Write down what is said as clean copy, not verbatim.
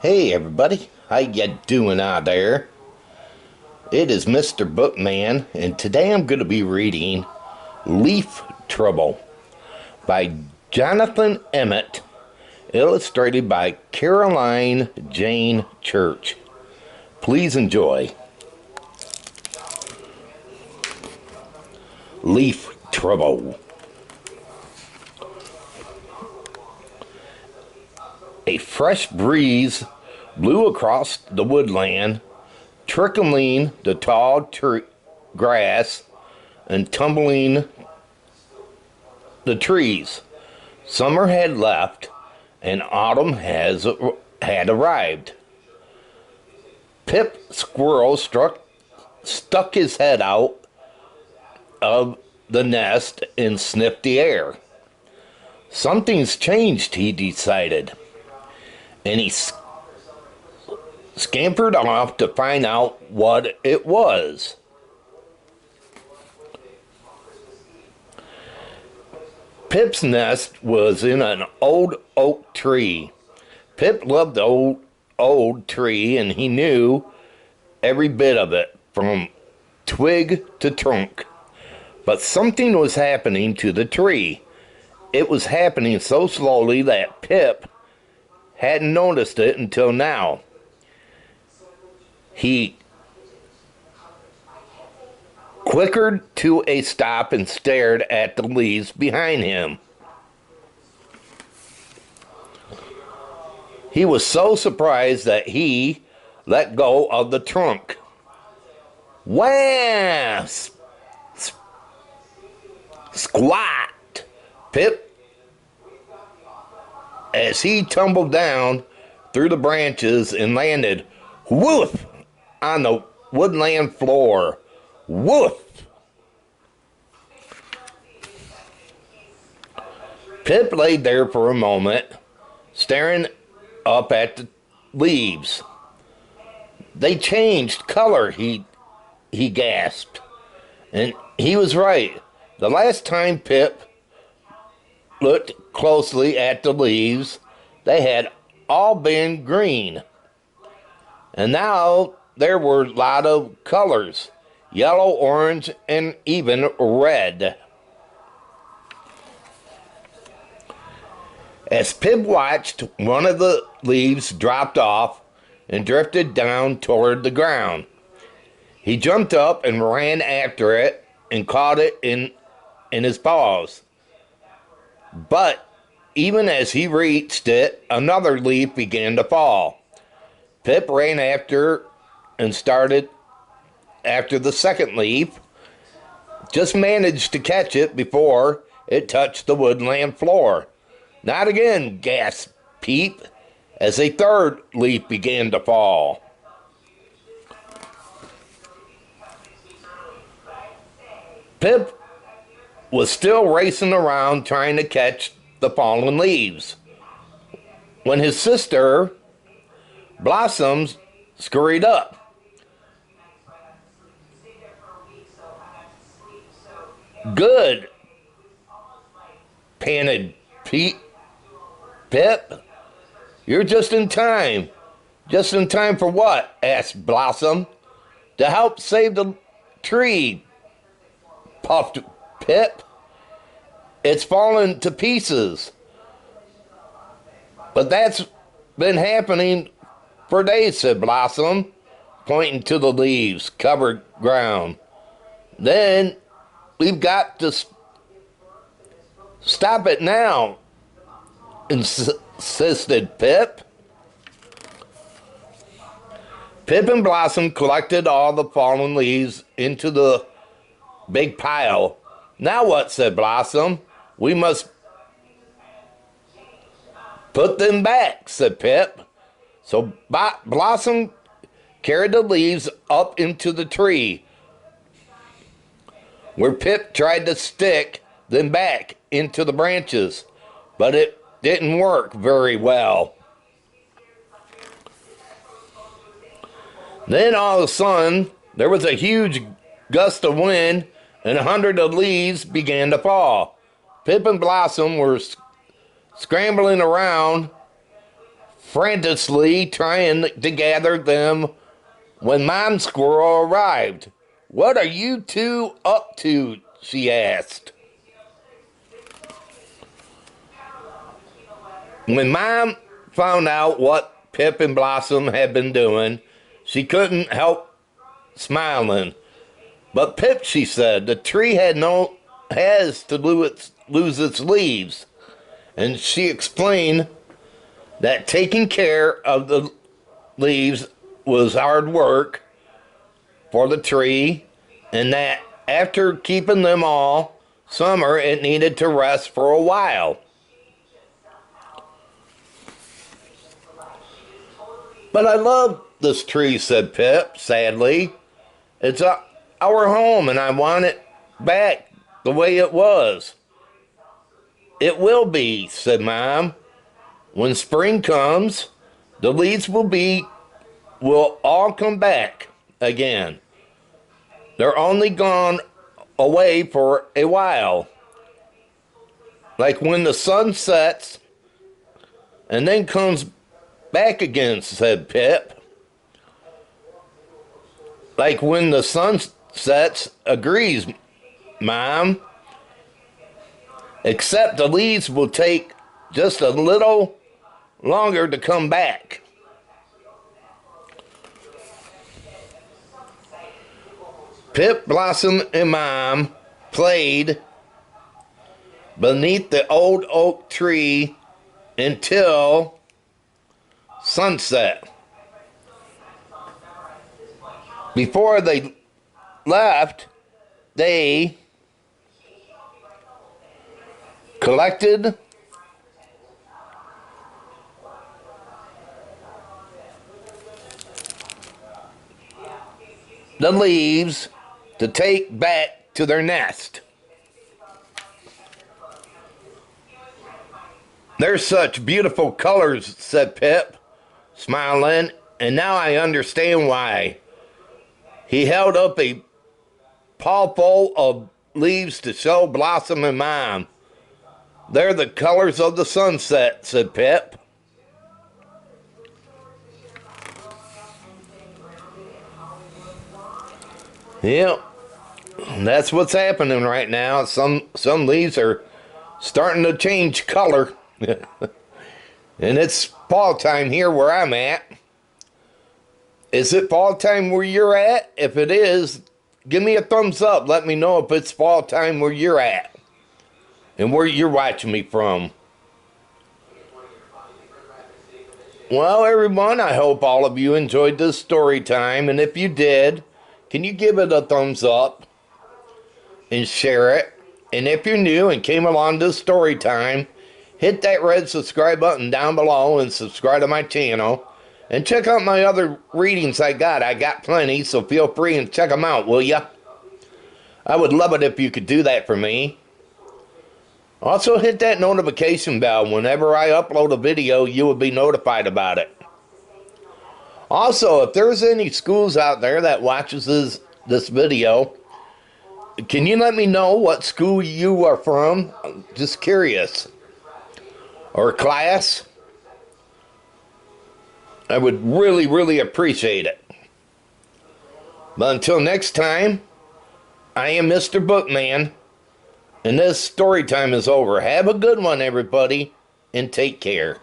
Hey everybody, how you doing out there? It is Mr. Bookman, and today I'm going to be reading Leaf Trouble by Jonathan Emmett, illustrated by Caroline Jayne Church. Please enjoy. Leaf Trouble. A fresh breeze blew across the woodland, trickling the tall grass and tumbling the trees. Summer had left, and autumn had arrived. Pip Squirrel stuck his head out of the nest and sniffed the air. Something's changed, he decided, and he scampered off to find out what it was. Pip's nest was in an old oak tree. Pip loved the old tree, and he knew every bit of it, from twig to trunk. But something was happening to the tree. It was happening so slowly that Pip hadn't noticed it until now. He clickered to a stop and stared at the leaves behind him. He was so surprised that he let go of the trunk. Wham! Squat! Pip, as he tumbled down through the branches and landed whoof on the woodland floor. Woof! Pip lay there for a moment, staring up at the leaves. They changed color, he gasped. And he was right. The last time Pip looked closely at the leaves, they had all been green. And now there were a lot of colors: yellow, orange, and even red. As Pip watched, one of the leaves dropped off and drifted down toward the ground. He jumped up and ran after it and caught it in his paws. But even as he reached it, another leaf began to fall. Pip ran after and started after the second leaf, just managed to catch it before it touched the woodland floor. Not again, gasped Pip, as a third leaf began to fall. Pip was still racing around trying to catch the fallen leaves when his sister Blossom scurried up. Good, panted Pip. You're just in time. Just in time for what? Asked Blossom. To help save the tree, puffed Pip. It's fallen to pieces. But that's been happening for days, said Blossom, pointing to the leaves covered ground. Then we've got to stop it now, insisted Pip. Pip and Blossom collected all the fallen leaves into the big pile. Now what, said Blossom. We must put them back, said Pip. So Blossom carried the leaves up into the tree, where Pip tried to stick them back into the branches, but it didn't work very well. Then all of a sudden, there was a huge gust of wind, and 100 of the leaves began to fall. Pip and Blossom were scrambling around, frantically trying to gather them when Mom Squirrel arrived. "What are you two up to?" she asked. When Mom found out what Pip and Blossom had been doing, she couldn't help smiling. "But Pip," she said, "the tree has to lose its leaves." And she explained that taking care of the leaves was hard work for the tree, and that after keeping them all summer, it needed to rest for a while. "But I love this tree," said Pip sadly. "It's our home, and I want it back the way it was." "It will be," said Mom. "When spring comes, the leaves will all come back again. They're only gone away for a while. Like when the sun sets and then comes back again," said Pip. "Like when the sun sets, agrees Mom. Except the leaves will take just a little longer to come back." Pip, Blossom, and Mom played beneath the old oak tree until sunset. Before they left, they collected the leaves to take back to their nest. "They're such beautiful colors," said Pip, smiling, "and now I understand why." He held up a pawful of leaves to show Blossom and Mom. "They're the colors of the sunset," said Pip. Yep, that's what's happening right now. Some leaves are starting to change color. And it's fall time here where I'm at. Is it fall time where you're at? If it is, give me a thumbs up. Let me know if it's fall time where you're at and where you're watching me from. Well, everyone, I hope all of you enjoyed this story time. And if you did, can you give it a thumbs up and share it? And if you're new and came along this story time, hit that red subscribe button down below and subscribe to my channel. And check out my other readings I got. I got plenty, so feel free and check them out, will ya? I would love it if you could do that for me. Also, hit that notification bell. Whenever I upload a video, you will be notified about it. Also, if there's any schools out there that watches this video, can you let me know what school you are from? I'm just curious. Or class? I would really, really appreciate it. But until next time, I am Mr. Bookman, and this story time is over. Have a good one, everybody, and take care.